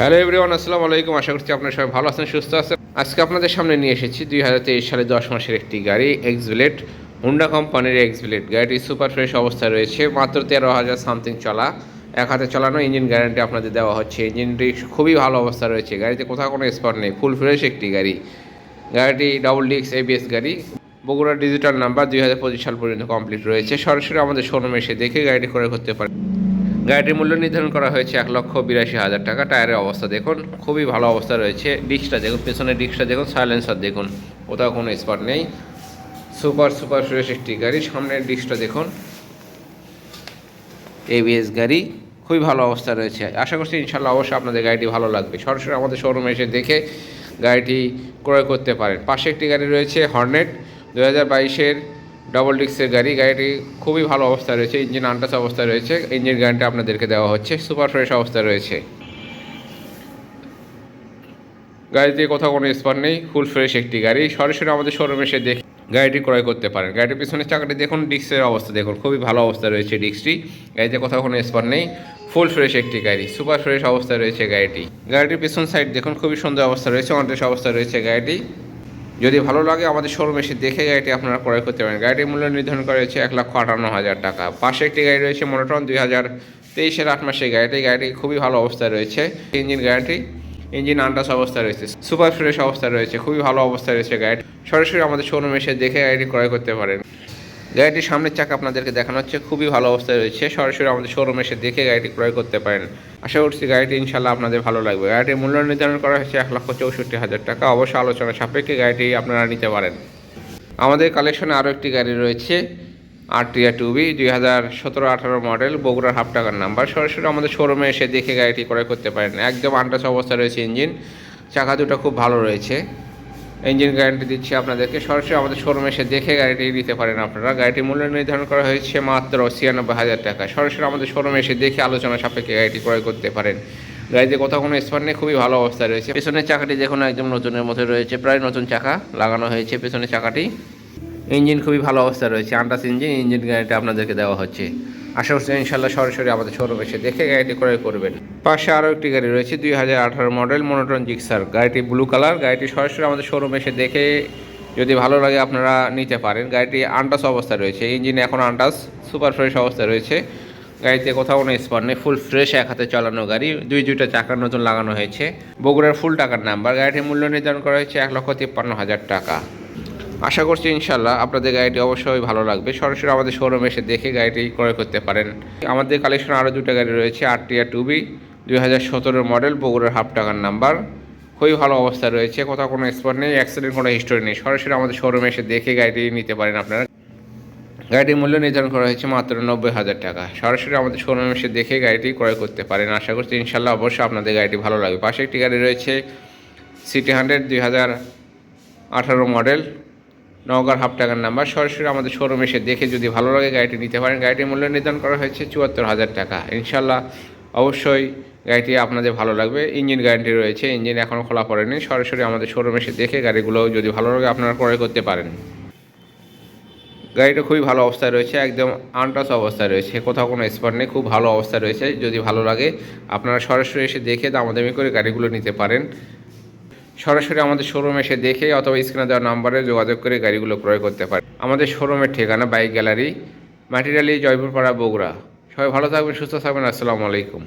Hello everyone, আসসালামু আলাইকুম। আশা করছি আপনারা সবাই ভালো আছেন, সুস্থ আছেন। আজকে আপনাদের সামনে নিয়ে এসেছি 2023 সালে 10 মাসের একটি গাড়ি, এক্সব্লেড, হুন্ডা কোম্পানির এক্সব্লেড। গাড়িটি সুপার ফ্রেশ অবস্থায় রয়েছে, মাত্র 13,000 সামথিং চলা, এক হাতে চালানো। ইঞ্জিন গ্যারান্টি আপনাদের দেওয়া হচ্ছে। ইঞ্জিনটি খুবই ভালো অবস্থা রয়েছে, গাড়িতে কোথাও কোনো স্পট নেই, ফুল ফ্রেশ একটি গাড়ি। গাড়িটি ডাবল ডিস্ক এবিএস গাড়ি, বগুড়ার ডিজিটাল নাম্বার, 2025 সাল পর্যন্ত কমপ্লিট রয়েছে। সরাসরি আমাদের শোরুমে এসে দেখে গাড়িটি ক্রয় করতে পারে। গাড়িটির মূল্য নির্ধারণ করা হয়েছে 1,82,000 টাকা। টায়ারের অবস্থা দেখুন, খুবই ভালো অবস্থা রয়েছে। ডিস্কটা দেখুন, পেছনের ডিস্কটা দেখুন, সাইলেন্সার দেখুন, কোথাও কোনো স্পট নেই। সুপার ফ্রেশ একটি গাড়ি। সামনের ডিস্কটা দেখুন, এবিএস গাড়ি, খুবই ভালো অবস্থা রয়েছে। আশা করছি ইনশাল্লাহ অবশ্যই আপনাদের গাড়িটি ভালো লাগবে। সরাসরি আমাদের শোরুমে এসে দেখে গাড়িটি ক্রয় করতে পারেন। পাশে একটি গাড়ি রয়েছে হর্নেট, 2022-এর ডাবল ডিস্কের গাড়ি। গাড়িটি খুবই ভালো অবস্থা রয়েছে, ইঞ্জিন আনটাচ অবস্থা রয়েছে। ইঞ্জিন গ্যারান্টি আপনাদেরকে দেওয়া হচ্ছে, সুপার ফ্রেশ অবস্থা রয়েছে। গাড়িতে কোথাও কোনো স্পট নেই, ফুল ফ্রেশ একটি গাড়ি। সরাসরি আমাদের শোরুমে এসে দেখে গাড়িটি ক্রয় করতে পারেন। গাড়িটির পিছনের চাকাটি দেখুন, ডিস্কের অবস্থা দেখুন, খুবই ভালো অবস্থা রয়েছে ডিস্কটি। গাড়িতে কোথাও কোনো স্পট নেই, ফুল ফ্রেশ একটি গাড়ি, সুপার ফ্রেশ অবস্থা রয়েছে গাড়িটি। গাড়িটির পিছন সাইড দেখুন, খুবই সুন্দর অবস্থা রয়েছে, অনটেস অবস্থা রয়েছে গাড়িটি। যদি ভালো লাগে আমাদের শোরুমে এসে দেখে গাড়িটি আপনারা ক্রয় করতে পারেন। গাড়িটির মূল্য নির্ধারণ করা হয়েছে 1,58,000 টাকা। পাশে একটি গাড়ি রয়েছে মনোটন, 2023-এর 8 মাসের গাড়িটি। গাড়িটি খুবই ভালো অবস্থায় রয়েছে। ইঞ্জিন গ্যারান্টি, ইঞ্জিন আনটাচ অবস্থা রয়েছে, সুপার ফ্রেশ অবস্থা রয়েছে, খুবই ভালো অবস্থা রয়েছে গাড়িটি। সরাসরি আমাদের শোরুমে এসে দেখে গাড়িটি ক্রয় করতে পারেন। গাড়িটির সামনের চাকা আপনাদেরকে দেখানো হচ্ছে, খুবই ভালো অবস্থায় রয়েছে। সরাসরি আমাদের শোরুমে এসে দেখে গাড়িটি ক্রয় করতে পারেন। আশা করছি গাড়িটি ইনশাল্লাহ আপনাদের ভালো লাগবে। গাড়িটির মূল্য নির্ধারণ করা হয়েছে 1,64,000 টাকা। অবশ্য আলোচনা সাপেক্ষে গাড়িটি আপনারা নিতে পারেন। আমাদের কালেকশনে আরও একটি গাড়ি রয়েছে, আরটিআর 2B, 2017-18 মডেল, বগুড়ার হাফ টাকার নাম্বার। সরাসরি আমাদের শোরুমে এসে দেখে গাড়িটি ক্রয় করতে পারেন। একদম আনটাচ অবস্থা রয়েছে ইঞ্জিন, চাকা দুটো খুব ভালো রয়েছে। ইঞ্জিন গ্যারান্টি দিচ্ছি আপনাদেরকে। সরাসরি আমাদের শোরুমে এসে দেখে গাড়িটি নিতে পারেন আপনারা। গাড়িটির মূল্য নির্ধারণ করা হয়েছে মাত্র 96,000 টাকা। সরাসরি আমাদের শোরুমে এসে দেখে আলোচনা সাপেক্ষে গাড়িটি ক্রয় করতে পারেন। গাড়িতে কোথাও কোনো স্পট নেই, খুবই ভালো অবস্থা রয়েছে। পেছনের চাকাটি দেখুন, একদম নতুনের মধ্যে রয়েছে, প্রায় নতুন চাকা লাগানো হয়েছে পেছনের চাকাটি। ইঞ্জিন খুবই ভালো অবস্থা রয়েছে, আনটাচ ইঞ্জিন। ইঞ্জিন গাড়িটা আপনাদেরকে দেওয়া হচ্ছে। আশা করছি ইনশাল্লাহ সরাসরি আমাদের শোরুমে এসে দেখে গাড়িটি ক্রয় করবেন। পাশে আরও একটি গাড়ি রয়েছে, 2018 মডেল, মনোটন জিক্সার। গাড়িটি ব্লু কালার। গাড়িটি সরাসরি আমাদের শোরুমে এসে দেখে যদি ভালো লাগে আপনারা নিতে পারেন। গাড়িটি আনটাচ অবস্থা রয়েছে, ইঞ্জিন এখন আনটাচ, সুপার ফ্রেশ অবস্থা রয়েছে। গাড়িতে কোথাও কোনো স্পট নেই, ফুল ফ্রেশ এক হাতে চালানো গাড়ি। দুইটা চাকার নতুন লাগানো হয়েছে, বগুড়ার ফুল টাকার নাম্বার। গাড়িটির মূল্য নির্ধারণ করা হয়েছে 1,53,000 টাকা। আশা করছি ইনশাল্লাহ আপনাদের গাড়িটি অবশ্যই ভালো লাগবে। সরাসরি আমাদের শোরুমে এসে দেখে গাড়িটি ক্রয় করতে পারেন। আমাদের কালেকশনে আরও দুটো গাড়ি রয়েছে, আরটিআর 2B, 2017 মডেল, বগুড়ার হাফ টাকার নাম্বার। খুবই ভালো অবস্থা রয়েছে, কোথাও কোনো স্পট নেই, অ্যাক্সিডেন্ট কোনো হিস্টোরি নেই। সরাসরি আমাদের শোরুমে এসে দেখে গাড়িটি নিতে পারেন আপনারা। গাড়িটির মূল্য নির্ধারণ করা হয়েছে মাত্র 90,000 টাকা। সরাসরি আমাদের শোরুমে এসে দেখে গাড়িটি ক্রয় করতে পারেন। আশা করছি ইনশাল্লাহ অবশ্যই আপনাদের গাড়িটি ভালো লাগবে। পাশে একটি গাড়ি রয়েছে, সিটি 100, 2018 মডেল, নওগাঁর হাফ টাকার নাম্বার। সরাসরি আমাদের শোরুমে এসে দেখে যদি ভালো লাগে গাড়িটি নিতে পারেন। গাড়িটির মূল্য নির্ধারণ করা হয়েছে 74,000 টাকা। ইনশাল্লাহ অবশ্যই গাড়িটি আপনাদের ভালো লাগবে। ইঞ্জিন গ্যারান্টি রয়েছে, ইঞ্জিন এখনও খোলা পড়েনি। সরাসরি আমাদের শোরুমে এসে দেখে গাড়িগুলো যদি ভালো লাগে আপনারা ক্রয় করতে পারেন। গাড়িটা খুবই ভালো অবস্থায় রয়েছে, একদম আনটাচ অবস্থায় রয়েছে, কোথাও কোনো স্পট নেই, খুব ভালো অবস্থায় রয়েছে। যদি ভালো লাগে আপনারা সরাসরি এসে দেখে দামাদামি করে গাড়িগুলো নিতে পারেন। সরাসরি আমাদের শোরুমে এসে দেখে অথবা স্ক্রিনে দেওয়া নাম্বারে যোগাযোগ করে গাড়িগুলো ক্রয় করতে পারেন। আমাদের শোরুমের ঠিকানা বাইক গ্যালারি, মাটিরালি, জয়পুরপাড়া, বগুড়া। সবাই ভালো থাকবেন, সুস্থ থাকবেন। আসসালামু আলাইকুম।